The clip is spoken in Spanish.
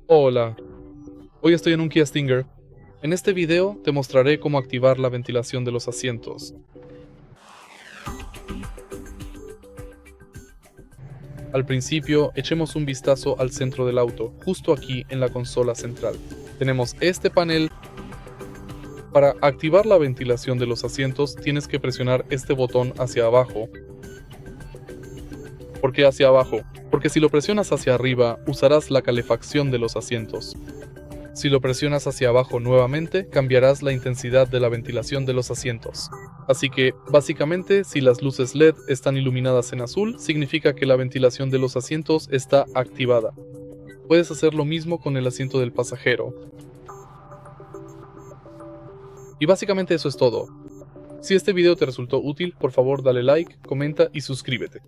Hola, hoy estoy en un Kia Stinger. En este video te mostraré cómo activar la ventilación de los asientos. Al principio, echemos un vistazo al centro del auto, justo aquí en la consola central. Tenemos este panel. Para activar la ventilación de los asientos, tienes que presionar este botón hacia abajo. ¿Por qué hacia abajo? Porque si lo presionas hacia arriba, usarás la calefacción de los asientos. Si lo presionas hacia abajo nuevamente, cambiarás la intensidad de la ventilación de los asientos. Así que, básicamente, si las luces LED están iluminadas en azul, significa que la ventilación de los asientos está activada. Puedes hacer lo mismo con el asiento del pasajero. Y básicamente eso es todo. Si este video te resultó útil, por favor dale like, comenta y suscríbete.